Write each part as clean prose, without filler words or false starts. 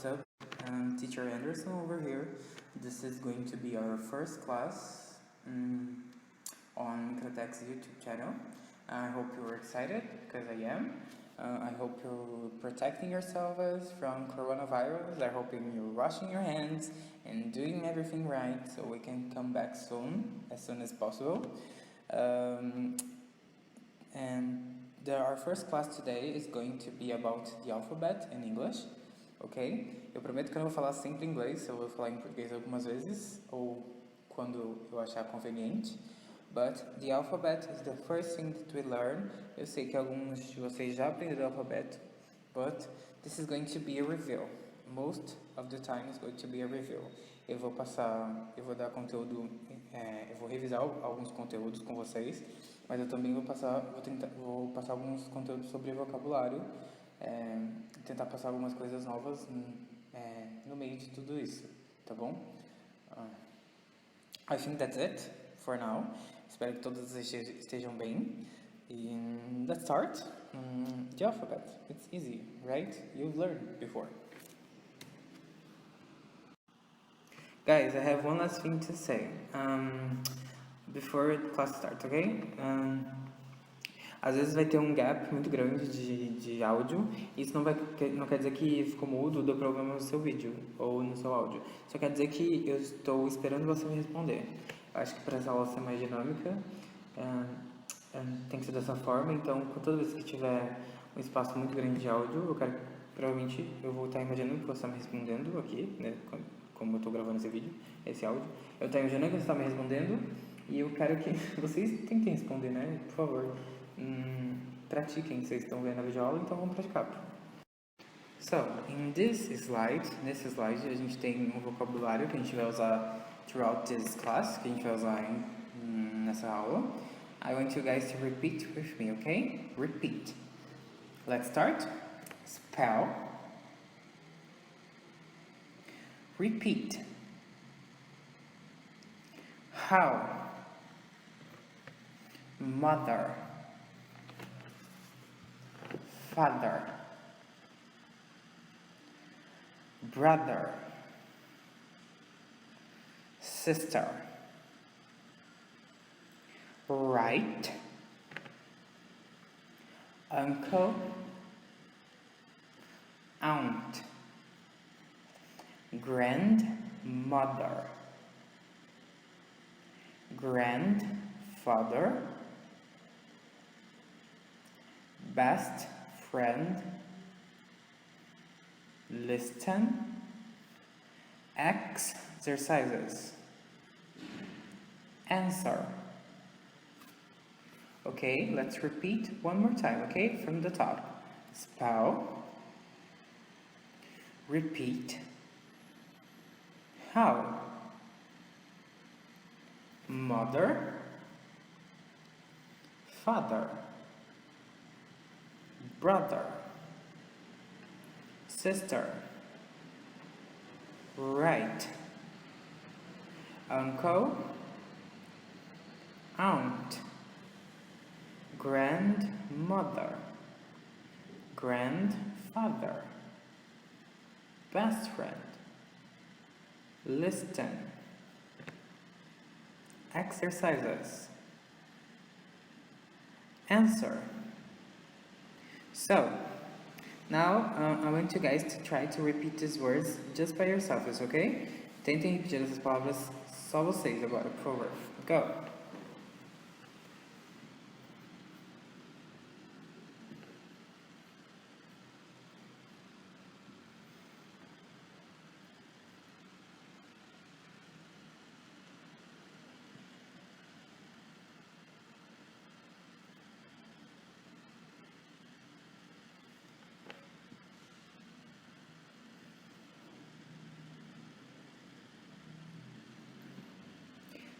what's up? Teacher Anderson over here. This is going to be our first class on Microtech's YouTube channel. I hope you're excited, because I am. I hope you're protecting yourselves from coronavirus. I hope you're washing your hands and doing everything right so we can come back as soon as possible. Our first class today is going to be about the alphabet in English, ok? Eu prometo que eu não vou falar sempre em inglês, eu vou falar em português algumas vezes, ou quando eu achar conveniente. But the alphabet is the first thing that we learn. Eu sei que alguns de vocês já aprenderam o alfabeto, but this is going to be a review. Most of the time it's going to be a review. Eu vou dar conteúdo, eu vou revisar alguns conteúdos com vocês, mas eu também vou passar alguns conteúdos sobre vocabulário, tentar passar algumas coisas novas no meio de tudo isso, tá bom? I think that's it for now. Espero que todos estejam bem. And let's start. The alphabet. It's easy, right? You've learned before. Guys, I have one last thing to say before the class starts, ok? Às vezes vai ter um gap muito grande de áudio. Isso não quer dizer que ficou mudo, deu problema no seu vídeo ou no seu áudio. Só quer dizer que eu estou esperando você me responder. Eu acho que para essa aula ser mais dinâmica, tem que ser dessa forma. Então, toda vez que tiver um espaço muito grande de áudio, provavelmente eu vou estar imaginando que você está me respondendo aqui, né? Como eu estou gravando esse áudio. Eu estou imaginando que você está me respondendo e eu quero que vocês tentem responder, né? Por favor, pratiquem. Vocês estão vendo a videoaula, então vamos praticar. So, nesse slide, a gente tem um vocabulário que a gente vai usar throughout this class, que a gente vai usar nessa aula. I want you guys to repeat with me, okay? Repeat. Let's start. Spell. Repeat. How. Mother. Father. Brother. Sister. Right. Uncle. Aunt. Grandmother. Grandfather. Best friend. Listen. Exercises. Answer. Okay, let's repeat one more time, okay? From the top. Spell. Repeat. How. Mother. Father. Brother. Sister. Right. Uncle. Aunt. Grandmother. Grandfather. Best friend. Listen. Exercises. Answer. So, now I want you guys to try to repeat these words just by yourselves, okay? Tentem repetir essas palavras só vocês agora, por favor. Go!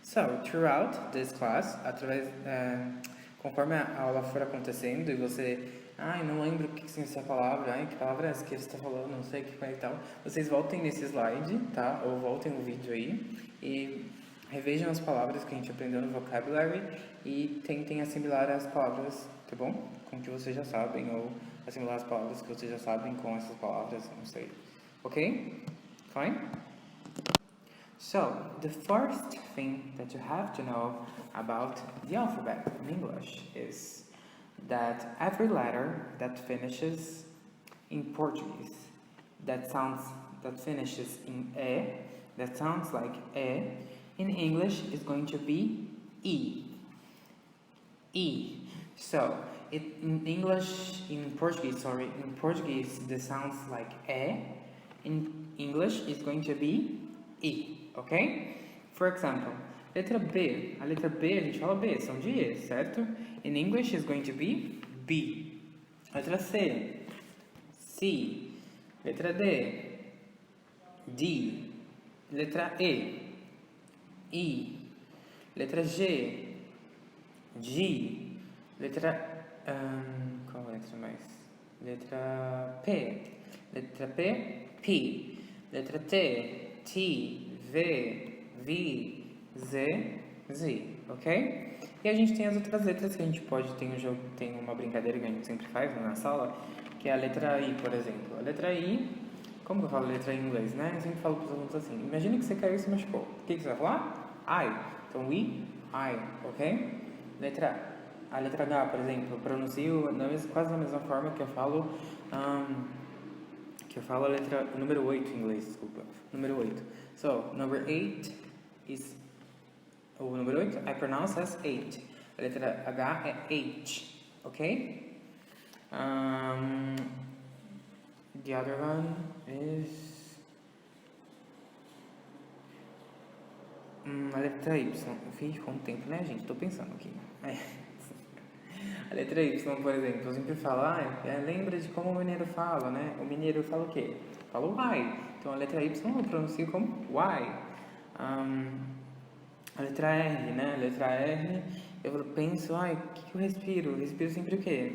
So, throughout this class, conforme a aula for acontecendo e você, não lembro o que significa essa palavra, que palavra é essa que você está falando, não sei o que é e tal, vocês voltem nesse slide, tá? Ou voltem no vídeo aí e revejam as palavras que a gente aprendeu no vocabulary e tentem assimilar as palavras, tá bom? Com que vocês já sabem, ou assimilar as palavras que vocês já sabem com essas palavras, não sei. Okay? Fine? So, the first thing that you have to know about the alphabet in English is that every letter that finishes in Portuguese, that finishes in E, that sounds like E, in English is going to be E. E. So, in Portuguese, this sounds like E. In English, it's going to be E, ok? For example, letra B. A letra B, a gente fala B, são de E, certo? In English, it's going to be B. Letra C. C. Letra D. D. Letra E. I. Letra G. G. Letra... qual letra mais? Letra P. Letra P. P. Letra T. T. V. V. Z. Z. Ok? E a gente tem as outras letras que a gente pode... Tem uma brincadeira que a gente sempre faz na sala, que é a letra I, por exemplo. A letra I... Como que eu falo letra I em inglês, né? Eu sempre falo para os alunos assim. Imagina que você caiu e se machucou. O que você vai falar? I. Então, I, ok? A letra H, por exemplo, eu pronuncio quase da mesma forma que eu falo a letra número 8 em inglês, desculpa. Número 8. So, number 8 is... O número 8, I pronounce as 8. A letra H é H, ok? The other one is... a letra Y. Ficou um tempo, né, gente? Tô pensando aqui. A letra Y, por exemplo, eu sempre falo, lembra de como o mineiro fala, né? O mineiro fala o quê? Fala Y. Então a letra Y eu pronuncio como Y. A letra R, né? A letra R, eu penso, o que eu respiro? Eu respiro sempre o quê?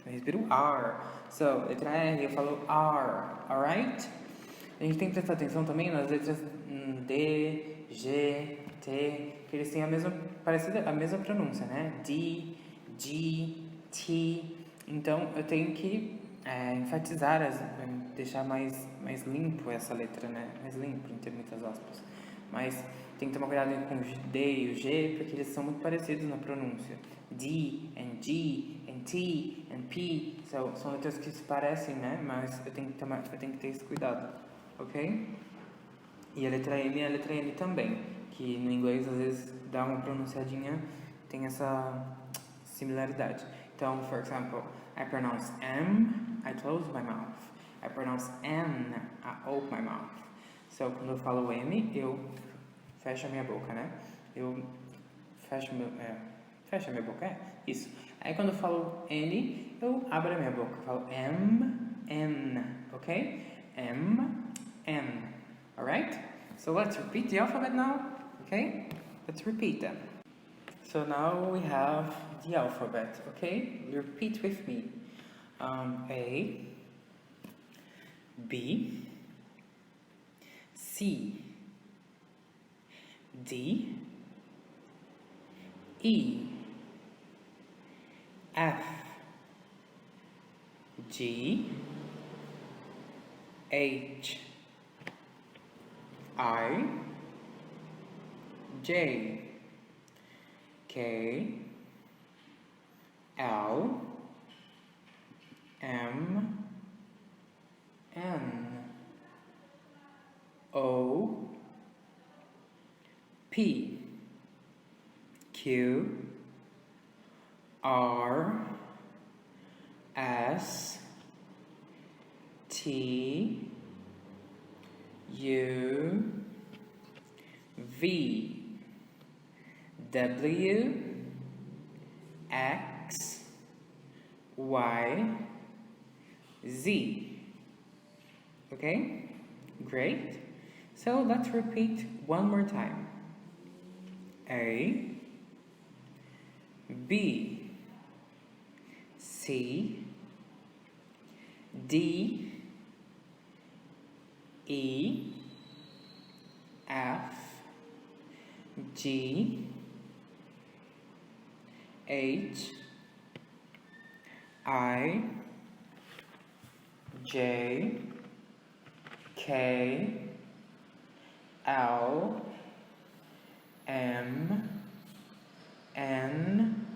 Eu respiro R. So, letra R, eu falo R, alright? A gente tem que prestar atenção também nas letras D, G, T, que eles têm a mesma pronúncia, né? D, G, T. Então, eu tenho que enfatizar, deixar mais limpo essa letra, né? Mais limpo, entre muitas aspas. Mas tem que tomar cuidado com o D e o G, porque eles são muito parecidos na pronúncia. D, and G, and T, and P. São letras que se parecem, né? Mas eu tenho que ter esse cuidado, ok? E a letra M e a letra N também, que no inglês às vezes dá uma pronunciadinha, tem essa similaridade. Então, for example, I pronounce M, I close my mouth. I pronounce N, I open my mouth. So, quando eu falo M, eu fecho a minha boca, né? Eu fecho a minha boca, isso. Aí quando eu falo N, eu abro a minha boca. Eu falo M, N, ok? M, N, alright? So let's repeat the alphabet now, okay? Let's repeat them. So now we have the alphabet, okay? Repeat with me. A, B, C, D, E, F, G, H, I, J, K, L, M, N, O, P, Q, R, S, T, U, V, W, X, Y, Z. Okay? Great. So let's repeat one more time. A, B, C, D, E, F, G, H, I, J, K, K L M N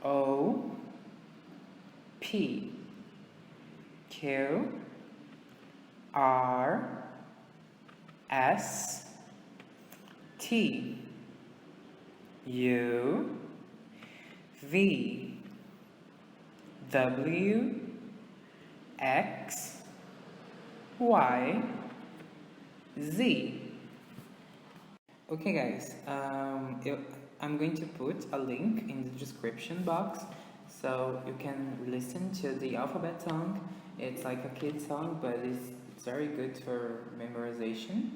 O P Q R S T U V W X Y Z. Okay guys, I'm going to put a link in the description box so you can listen to the alphabet song. It's like a kid song, but it's very good for memorization,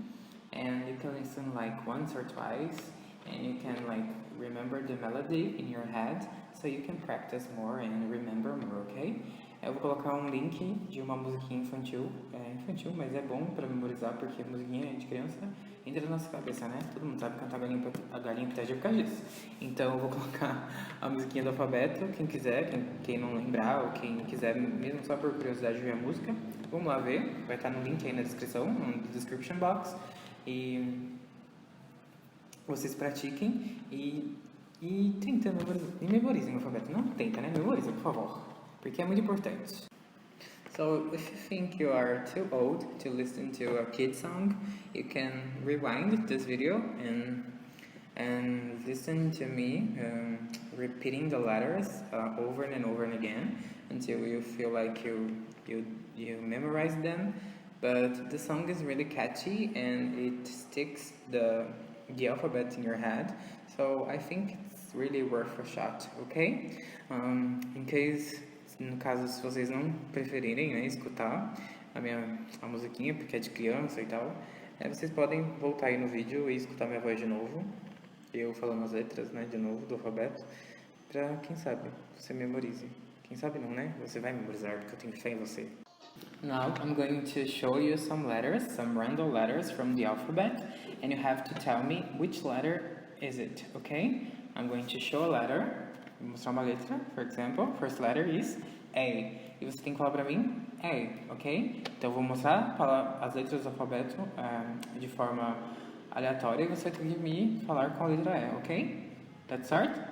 and you can listen like once or twice, and you can like remember the melody in your head, so you can practice more and remember more, okay? Eu vou colocar um link de uma musiquinha infantil, infantil, mas é bom pra memorizar, porque musiquinha de criança entra na nossa cabeça, né? Todo mundo sabe cantar a galinha pede por causa disso. Então eu vou colocar a musiquinha do alfabeto, quem quiser, quem não lembrar, ou quem quiser mesmo só por curiosidade ver a música, vamos lá ver, vai estar no link aí na descrição, no description box, e vocês pratiquem e tenta memorizar, e memorizem o alfabeto, não tenta, né? Memoriza, por favor, porque é muito importante. So if you think you are too old to listen to a kid song, you can rewind this video and listen to me repeating the letters over and over and again until you feel like you memorize them. But the song is really catchy and it sticks the alphabet in your head, so I think it's really worth a shot, okay? In case, no caso, se vocês não preferirem, né, escutar a musiquinha, porque é de criança e tal, vocês podem voltar aí no vídeo e escutar minha voz de novo, eu falando as letras, né, de novo, do alfabeto, pra, quem sabe, você memorize. Quem sabe não, né? Você vai memorizar, porque eu tenho fé em você. Now I'm going to show you some letters, some random letters from the alphabet, and you have to tell me which letter is it, okay? I'm going to show a letter. Vou mostrar uma letra, for example, first letter is A. E você tem que falar pra mim A, ok? Então eu vou mostrar as letras do alfabeto de forma aleatória e você tem que me falar qual letra é, ok? Let's start?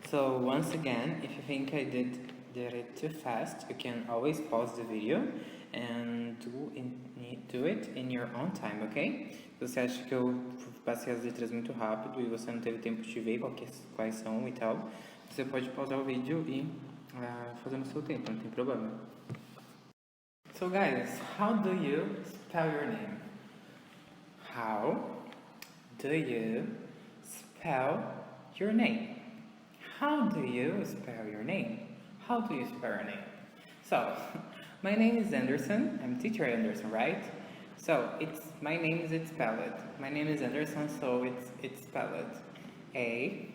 So once again, if you think I did it too fast, you can always pause the video and do it in your own time, ok? Se você acha que eu passei as letras muito rápido e você não teve tempo de ver quais são e tal, você pode pausar o vídeo e fazer no seu tempo, não tem problema. So guys, how do you spell your name? How do you spell your name? How do you spell your name? How do you spell your name? So, My name is Anderson. I'm teacher Anderson, right? So my name is it's spelled. My name is Anderson, so it's spelled Anderson.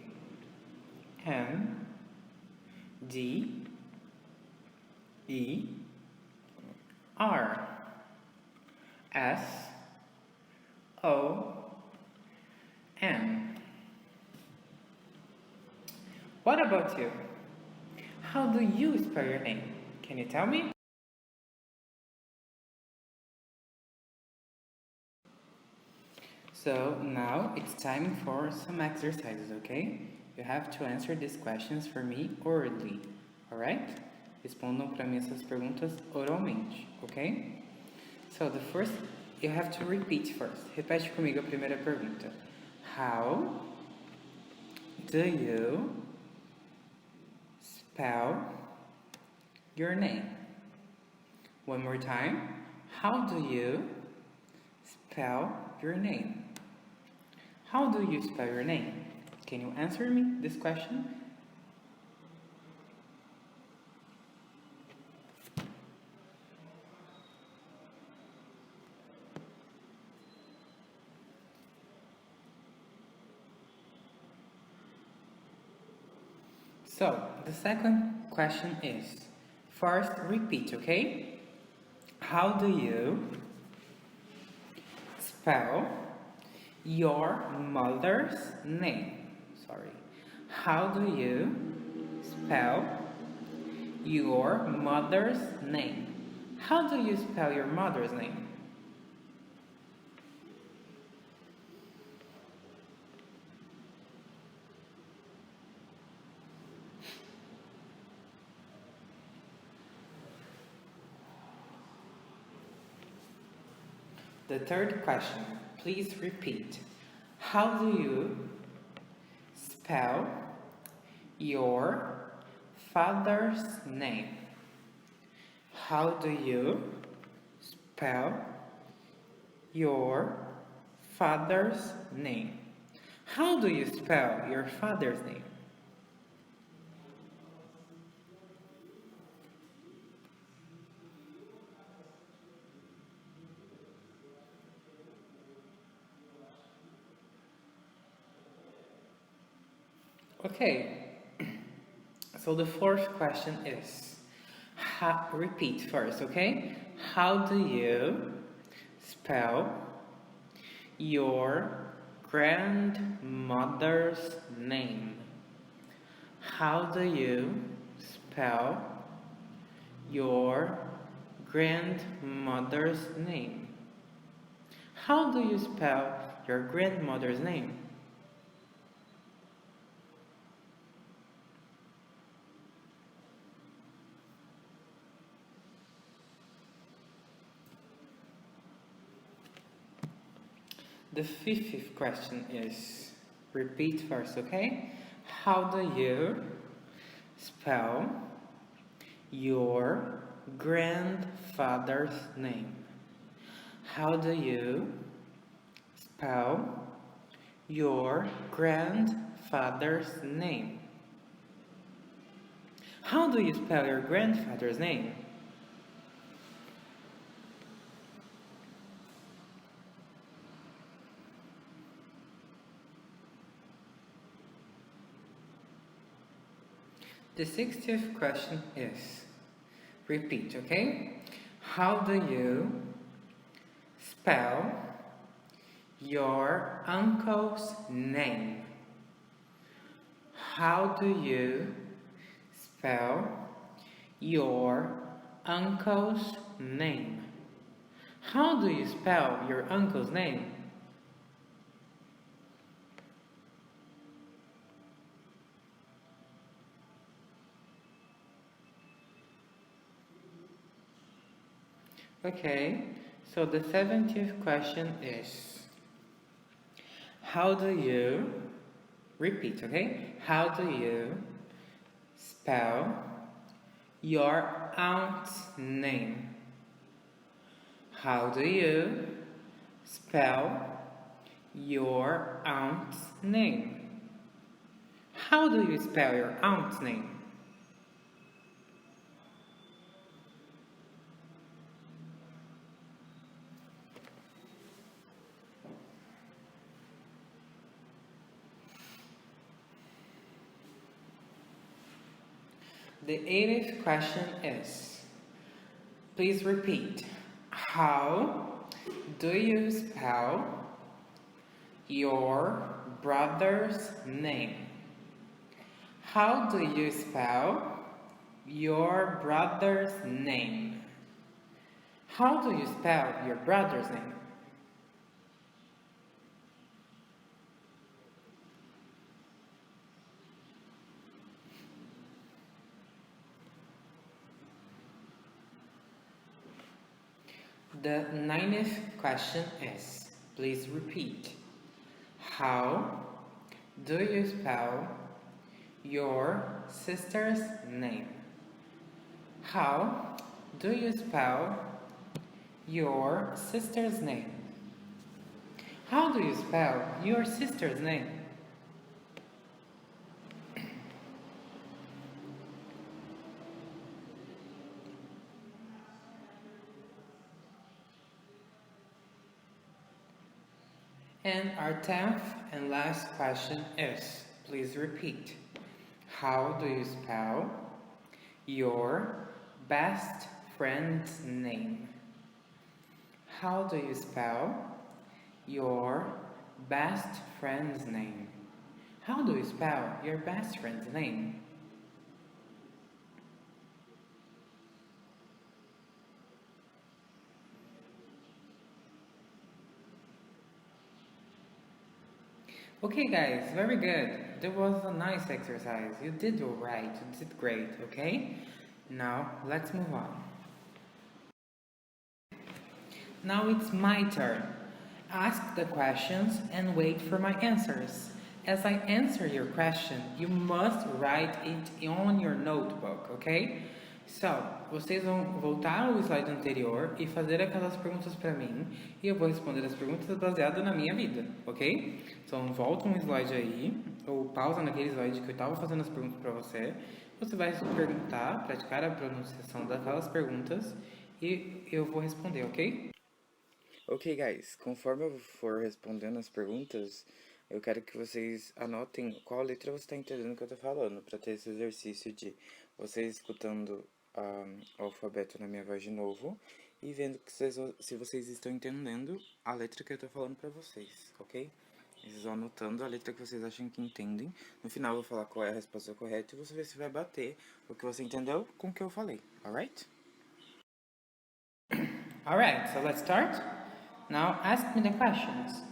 What about you? How do you spell your name? Can you tell me? So now it's time for some exercises, okay? You have to answer these questions for me orally, alright? Respondam para mim essas perguntas oralmente, ok? So the first, you have to repeat first. Repete comigo a primeira pergunta. How do you spell your name? One more time. How do you spell your name? How do you spell your name? Can you answer me this question? So, the second question is, first repeat, okay? How do you spell your mother's name? How do you spell your mother's name? How do you spell your mother's name? The third question, please repeat. How do you spell your father's name? How do you spell your father's name? How do you spell your father's name? Okay, so the fourth question is, repeat first, okay? How do you spell your grandmother's name? How do you spell your grandmother's name? How do you spell your grandmother's name? The fifth question is, repeat first, okay? How do you spell your grandfather's name? How do you spell your grandfather's name? How do you spell your grandfather's name? The 60th question is, repeat, okay? How do you spell your uncle's name? How do you spell your uncle's name? How do you spell your uncle's name? Okay, so the 70th question is, how do you, repeat, okay? How do you spell your aunt's name? How do you spell your aunt's name? How do you spell your aunt's name? The 80th question is, please repeat, how do you spell your brother's name? How do you spell your brother's name? How do you spell your brother's name? The 90th question is, please repeat, how do you spell your sister's name? How do you spell your sister's name? How do you spell your sister's name? And our 10th and last question is, please repeat, how do you spell your best friend's name? How do you spell your best friend's name? How do you spell your best friend's name? Okay guys, very good. That was a nice exercise. You did all right. You did great, okay? Now, let's move on. Now it's my turn. Ask the questions and wait for my answers. As I answer your question, you must write it on your notebook, okay? So, vocês vão voltar ao slide anterior e fazer aquelas perguntas para mim e eu vou responder as perguntas baseadas na minha vida, ok? Então, volta um slide aí, ou pausa naquele slide que eu estava fazendo as perguntas para você. Você vai perguntar, praticar a pronunciação daquelas perguntas e eu vou responder, ok? Ok, guys, conforme eu for respondendo as perguntas, eu quero que vocês anotem qual letra você está entendendo que eu estou falando, para ter esse exercício de vocês escutando o alfabeto na minha voz de novo e vendo que se vocês estão entendendo a letra que eu estou falando para vocês, ok? Vocês vão anotando a letra que vocês acham que entendem. No final eu vou falar qual é a resposta correta e você vê se vai bater o que você entendeu com o que eu falei, alright? Alright, so let's start. Now ask me the questions.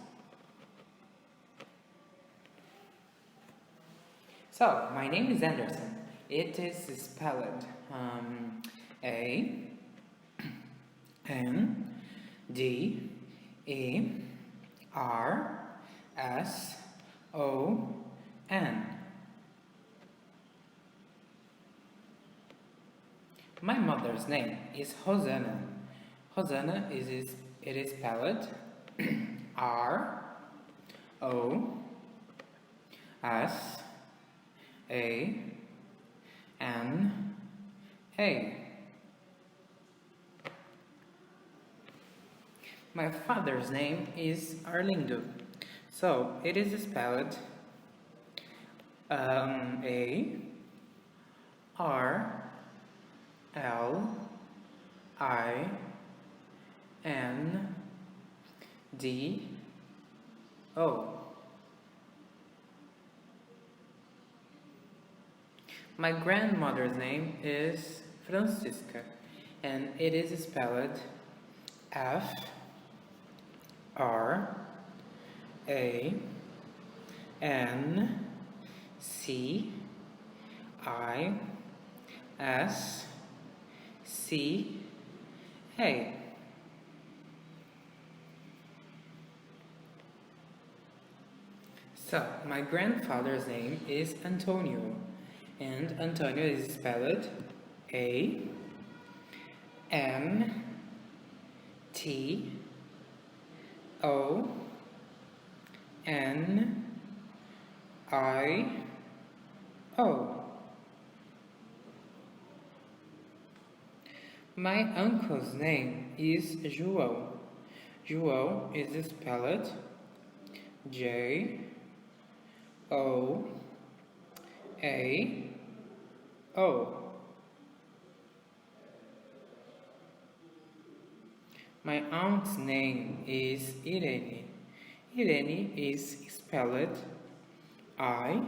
So, my name is Anderson. It is spelled A N D E R S O N. My mother's name is Hosanna. Hosanna is spelled R O S A N A. My father's name is Arlindo. So it is spelled A R L I N D O. My grandmother's name is Francisca, and it is spelled F R A N C I S C A. So, my grandfather's name is Antonio, and Antonio is spelled A N T O N I O. My uncle's name is João. João is spelled J O A O. My aunt's name is Irene. Irene is spelled I-R-E-N-E.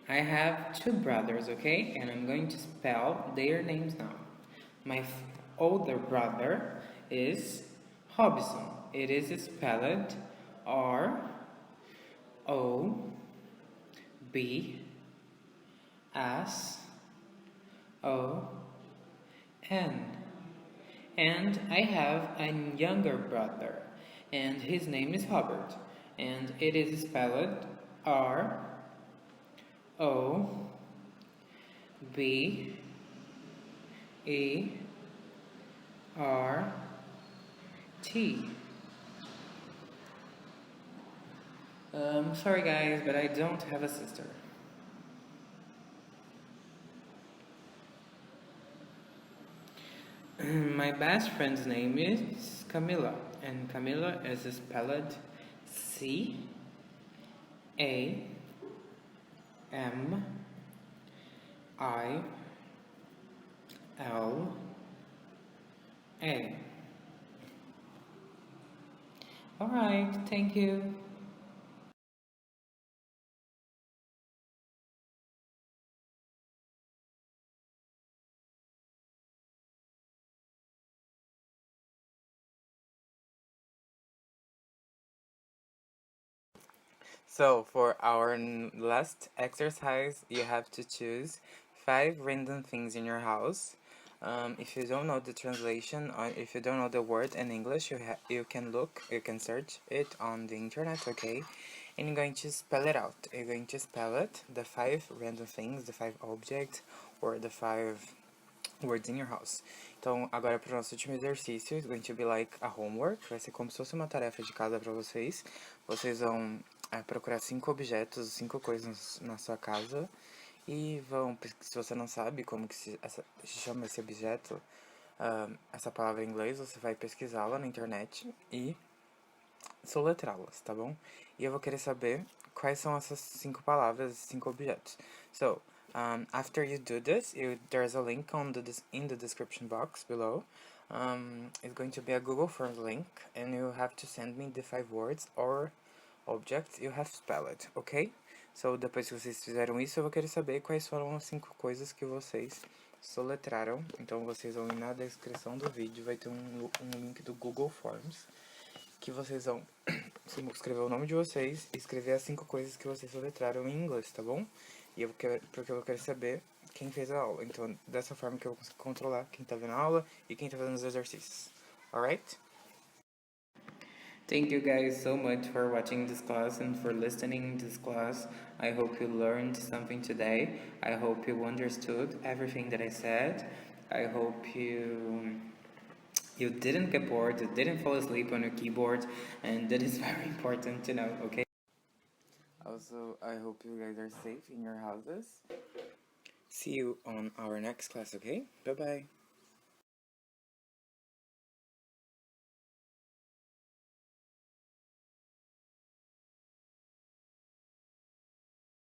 I have two brothers, okay? And I'm going to spell their names now. My older brother is Robson. It is spelled R-O-B-S-O-N. And I have a younger brother, and his name is Robert. And it is spelled R-O-B-E-R-T. Sorry guys, but I don't have a sister. My best friend's name is Camilla, and Camilla is spelled C-A-M-I-L-A. Alright, thank you. So, for our last exercise, you have to choose 5 random things in your house. If you don't know the translation, or if you don't know the word in English, you can search it on the internet, okay? And you're going to spell it out. You're going to spell it, the 5 random things, the 5 objects, or the 5 words in your house. Então, agora para o nosso último exercício, it's going to be like a homework. Vai ser como se fosse uma tarefa de casa para vocês. Vocês vão procurar 5 objetos, 5 coisas na sua casa. E vão, se você não sabe como que se chama esse objeto, essa palavra em inglês, você vai pesquisá-la na internet e soletrá-las, tá bom? E eu vou querer saber quais são essas 5 palavras, 5 objetos. So, after you do this, there's a link in the description box below. It's going to be a Google Forms link, and you have to send me the 5 words or objects you have spelled, ok? So, depois que vocês fizeram isso, eu vou querer saber quais foram as 5 coisas que vocês soletraram. Então, vocês vão ir na descrição do vídeo, vai ter um link do Google Forms, que vocês vão escrever o nome de vocês e escrever as 5 coisas que vocês soletraram em inglês, tá bom? E porque eu quero saber quem fez a aula. Então, dessa forma que eu vou conseguir controlar quem tá vendo a aula e quem tá fazendo os exercícios. Alright? Thank you guys so much for watching this class and for listening to this class. I hope you learned something today. I hope you understood everything that I said. I hope you didn't get bored, you didn't fall asleep on your keyboard, and that is very important to know, okay? Also, I hope you guys are safe in your houses. See you on our next class, okay? Bye-bye.